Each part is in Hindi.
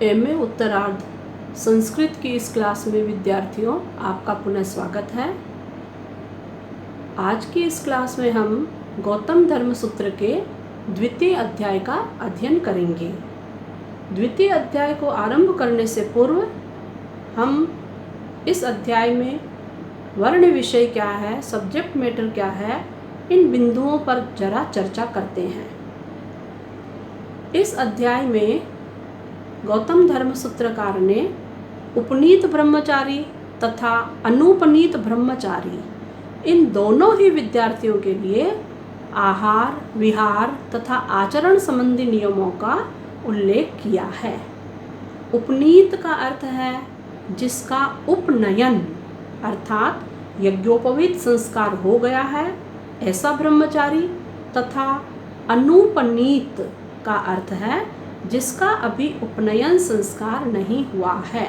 एमए उत्तरार्ध संस्कृत की इस क्लास में विद्यार्थियों आपका पुनः स्वागत है। आज की इस क्लास में हम गौतम धर्म सूत्र के द्वितीय अध्याय का अध्ययन करेंगे। द्वितीय अध्याय को आरंभ करने से पूर्व हम इस अध्याय में वर्ण विषय क्या है, सब्जेक्ट मैटर क्या है, इन बिंदुओं पर जरा चर्चा करते हैं। इस अध्याय में गौतम धर्म सूत्रकार ने उपनीत ब्रह्मचारी तथा अनुपनीत ब्रह्मचारी इन दोनों ही विद्यार्थियों के लिए आहार, विहार तथा आचरण संबंधी नियमों का उल्लेख किया है। उपनीत का अर्थ है जिसका उपनयन अर्थात यज्ञोपवीत संस्कार हो गया है, ऐसा ब्रह्मचारी, तथा अनुपनीत का अर्थ है जिसका अभी उपनयन संस्कार नहीं हुआ है।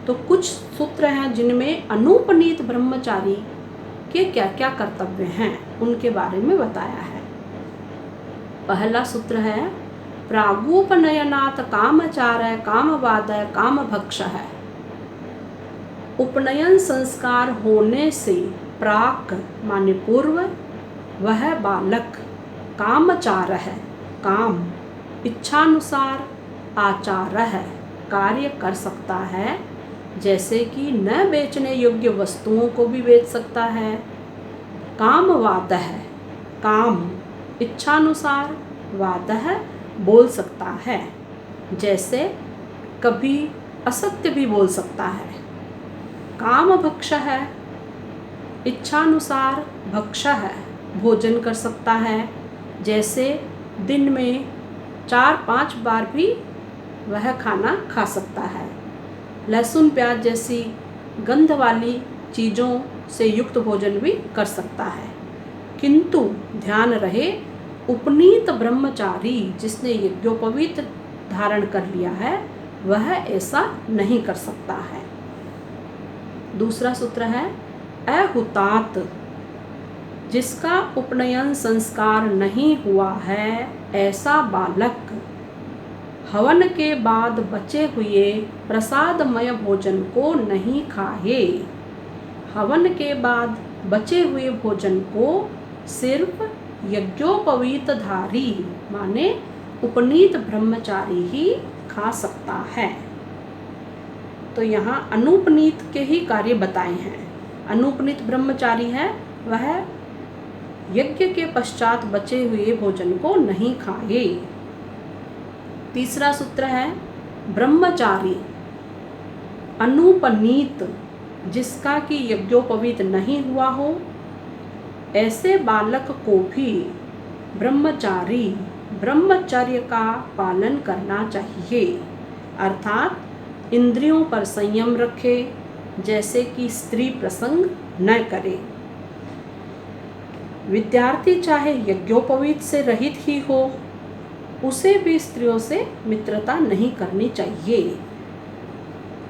तो कुछ सूत्र हैं जिनमें अनुपनीत ब्रह्मचारी के क्या क्या कर्तव्य हैं उनके बारे में बताया है। पहला सूत्र है प्रागुपनयनात् कामचारय कामवादय कामभक्षः। उपनयन संस्कार होने से प्राक माने पूर्व वह बालक कामचार है, काम इच्छानुसार आचारः कार्य कर सकता है, जैसे कि न बेचने योग्य वस्तुओं को भी बेच सकता है। कामवादः काम इच्छानुसार, वादः बोल सकता है, जैसे कभी असत्य भी बोल सकता है। कामभक्षः इच्छानुसार, भक्षः भोजन कर सकता है, जैसे दिन में 4-5 बार भी वह खाना खा सकता है। लहसुन प्याज जैसी गंध वाली चीज़ों से युक्त भोजन भी कर सकता है। किंतु ध्यान रहे उपनीत ब्रह्मचारी जिसने यज्ञोपवीत धारण कर लिया है वह ऐसा नहीं कर सकता है। दूसरा सूत्र है अहुतात जिसका उपनयन संस्कार नहीं हुआ है, ऐसा बालक हवन के बाद बचे हुए प्रसादमय भोजन को नहीं खाए। हवन के बाद बचे हुए भोजन को सिर्फ यज्ञोपवीत धारी माने उपनीत ब्रह्मचारी ही खा सकता है। तो यहाँ अनुपनीत के ही कार्य बताए हैं। अनुपनीत ब्रह्मचारी है वह यज्ञ के पश्चात बचे हुए भोजन को नहीं खाए। तीसरा सूत्र है ब्रह्मचारी अनुपनीत जिसका कि यज्ञोपवीत नहीं हुआ हो, ऐसे बालक को भी ब्रह्मचारी ब्रह्मचर्य का पालन करना चाहिए, अर्थात इंद्रियों पर संयम रखे, जैसे कि स्त्री प्रसंग न करे। विद्यार्थी चाहे यज्ञोपवीत से रहित ही हो, उसे भी स्त्रियों से मित्रता नहीं करनी चाहिए।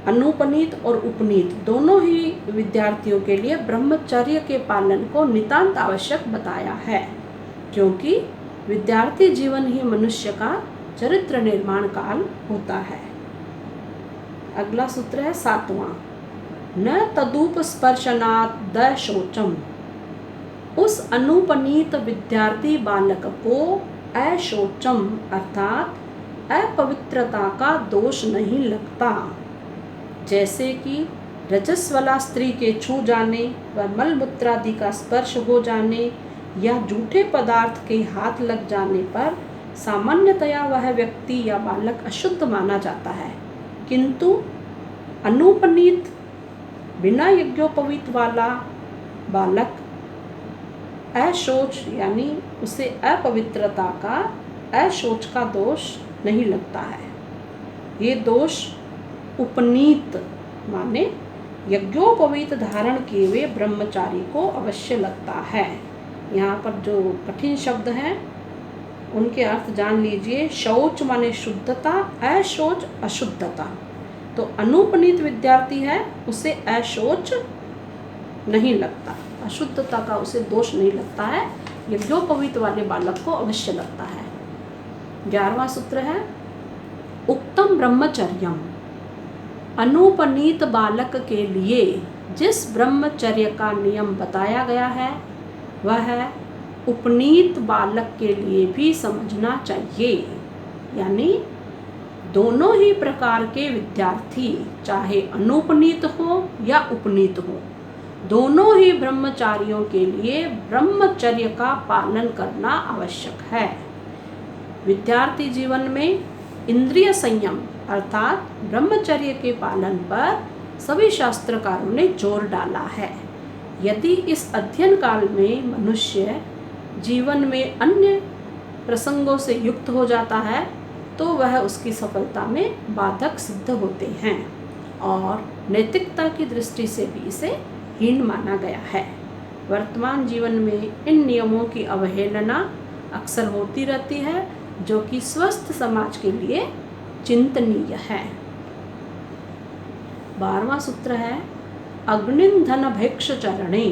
अनुपनीत और उपनीत दोनों ही विद्यार्थियों के लिए ब्रह्मचर्य के पालन को नितांत आवश्यक बताया है, क्योंकि विद्यार्थी जीवन ही मनुष्य का चरित्र निर्माण काल होता है। अगला सूत्र है 7वां न तदुप स्पर्शनात् द शोचम। उस अनुपनीत विद्यार्थी बालक को अशोचम अर्थात अपवित्रता का दोष नहीं लगता, जैसे कि रजस्वला स्त्री के छू जाने व मलमूत्रादि का स्पर्श हो जाने या जूठे पदार्थ के हाथ लग जाने पर सामान्यतया वह व्यक्ति या बालक अशुद्ध माना जाता है, किंतु अनुपनीत बिना यज्ञोपवीत वाला बालक अशोच यानी उसे अपवित्रता का अशोच का दोष नहीं लगता है। ये दोष उपनीत माने यज्ञोपवीत धारण किए हुए ब्रह्मचारी को अवश्य लगता है। यहाँ पर जो कठिन शब्द हैं उनके अर्थ जान लीजिए। शौच माने शुद्धता, अशोच अशुद्धता। तो अनुपनीत विद्यार्थी है उसे अशोच नहीं लगता, अशुद्धता का उसे दोष नहीं लगता है, यज्ञोपवीत वाले बालक को अवश्य लगता है। 11वां सूत्र है उक्तम ब्रह्मचर्यम, अनुपनीत बालक के लिए जिस ब्रह्मचर्य का नियम बताया गया है वह उपनीत बालक के लिए भी समझना चाहिए। यानी दोनों ही प्रकार के विद्यार्थी, चाहे अनुपनीत हो या उपनीत हो, दोनों ही ब्रह्मचारियों के लिए ब्रह्मचर्य का पालन करना आवश्यक है। विद्यार्थी जीवन में इंद्रिय संयम अर्थात ब्रह्मचर्य के पालन पर सभी शास्त्रकारों ने जोर डाला है। यदि इस अध्ययन काल में मनुष्य जीवन में अन्य प्रसंगों से युक्त हो जाता है तो वह उसकी सफलता में बाधक सिद्ध होते हैं और नैतिकता की दृष्टि से भी इसे हीन माना गया है। वर्तमान जीवन में इन नियमों की अवहेलना अक्सर होती रहती है, जो कि स्वस्थ समाज के लिए चिंतनीय है। 12वां सूत्र है अग्निंधन भिक्ष चरणे,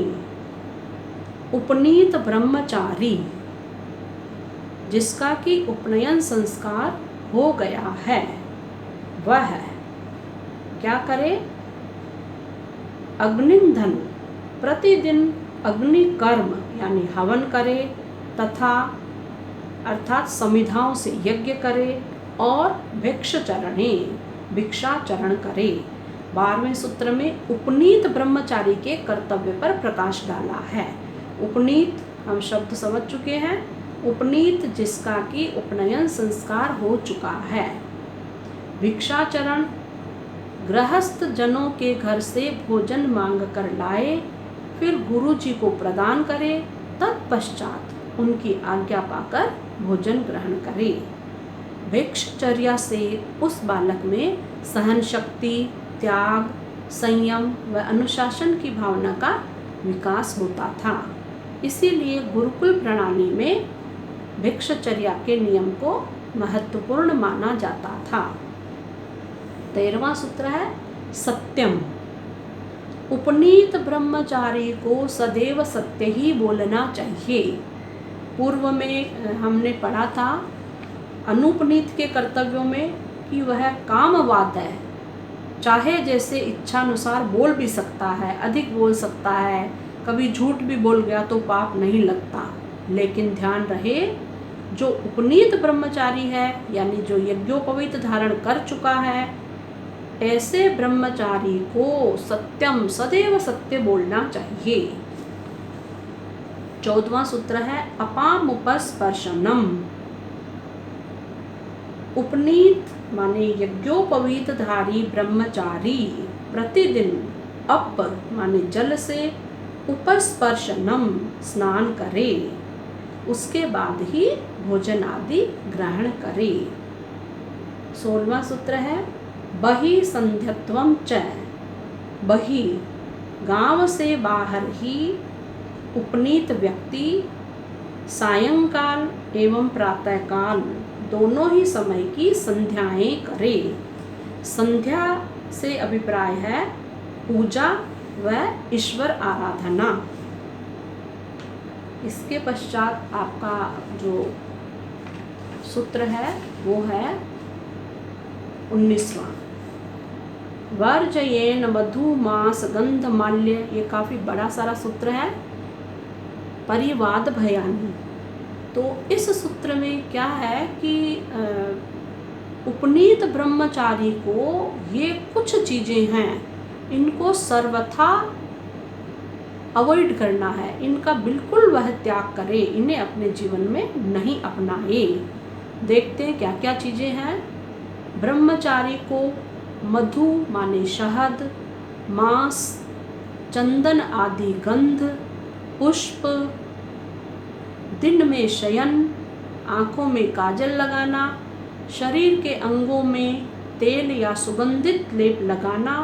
उपनीत ब्रह्मचारी जिसका कि उपनयन संस्कार हो गया है वह क्या करे? अग्निंधन, प्रतिदिन अग्नि कर्म यानी हवन करे तथा अर्थात समिधाओं से यज्ञ करे और भिक्षचरणे, भिक्षाचरण करे। 12वें सूत्र में उपनीत ब्रह्मचारी के कर्तव्य पर प्रकाश डाला है। उपनीत हम शब्द समझ चुके हैं, उपनीत जिसका कि उपनयन संस्कार हो चुका है। भिक्षाचरण, गृहस्थ जनों के घर से भोजन मांग कर लाए, फिर गुरु जी को प्रदान करे, तत्पश्चात उनकी आज्ञा पाकर भोजन ग्रहण करे। भिक्षचर्या से उस बालक में सहन शक्ति, त्याग, संयम व अनुशासन की भावना का विकास होता था। इसीलिए गुरुकुल प्रणाली में भिक्षचर्या के नियम को महत्वपूर्ण माना जाता था। 13वां सूत्र है सत्यम, उपनीत ब्रह्मचारी को सदैव सत्य ही बोलना चाहिए। पूर्व में हमने पढ़ा था अनुपनीत के कर्तव्यों में कि वह कामवाद है, चाहे जैसे इच्छानुसार बोल भी सकता है, अधिक बोल सकता है, कभी झूठ भी बोल गया तो पाप नहीं लगता। लेकिन ध्यान रहे जो उपनीत ब्रह्मचारी है यानी जो यज्ञोपवीत धारण कर चुका है, ऐसे ब्रह्मचारी को सत्यम, सदैव सत्य बोलना चाहिए। 14वां सूत्र है अपामुपस्पर्शनम, उपनीत माने यज्ञोपवीत धारी ब्रह्मचारी प्रतिदिन अप माने जल से, उपस्पर्शनम स्नान करे, उसके बाद ही भोजन आदि ग्रहण करे। 16वां सूत्र है बहि संध्यत्वम च, बहि गांव से बाहर ही उपनीत व्यक्ति सायंकाल एवं प्रातःकाल दोनों ही समय की संध्याएं करे। संध्या से अभिप्राय है पूजा व ईश्वर आराधना। इसके पश्चात आपका जो सूत्र है वो है 19वां वर्जयेन मधु मास गंध माल्य। ये काफ़ी बड़ा सारा सूत्र है, परिवाद भयानी। तो इस सूत्र में क्या है कि उपनीत ब्रह्मचारी को ये कुछ चीज़ें हैं, इनको सर्वथा अवॉइड करना है, इनका बिल्कुल वह त्याग करे, इन्हें अपने जीवन में नहीं अपनाए। देखते हैं क्या क्या चीज़ें हैं। ब्रह्मचारी को मधु माने शहद, मांस, चंदन आदि गंध, पुष्प, दिन में शयन, आँखों में काजल लगाना, शरीर के अंगों में तेल या सुगंधित लेप लगाना,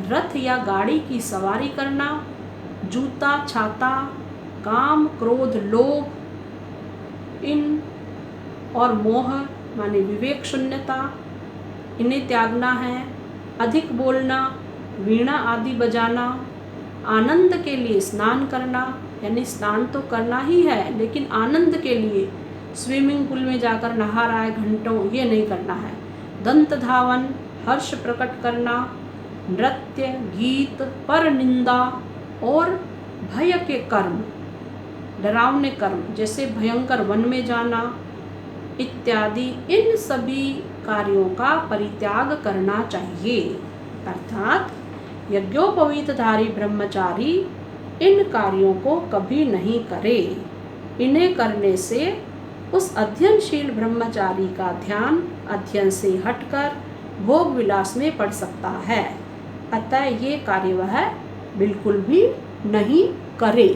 रथ या गाड़ी की सवारी करना, जूता, छाता, काम, क्रोध, लोभ इन और मोह माने विवेक शून्यता, इन्हें त्यागना है। अधिक बोलना, वीणा आदि बजाना, आनंद के लिए स्नान करना, यानी स्नान तो करना ही है लेकिन आनंद के लिए स्विमिंग पूल में जाकर नहा रहा है घंटों, ये नहीं करना है। दंत धावन, हर्ष प्रकट करना, नृत्य, गीत, पर निंदा और भय के कर्म, डरावने कर्म जैसे भयंकर वन में जाना इत्यादि, इन सभी कार्यों का परित्याग करना चाहिए। अर्थात यज्ञोपवीतधारी ब्रह्मचारी इन कार्यों को कभी नहीं करे। इन्हें करने से उस अध्ययनशील ब्रह्मचारी का ध्यान अध्ययन से हटकर भोग विलास में पड़ सकता है। अतः ये कार्य वह बिल्कुल भी नहीं करे।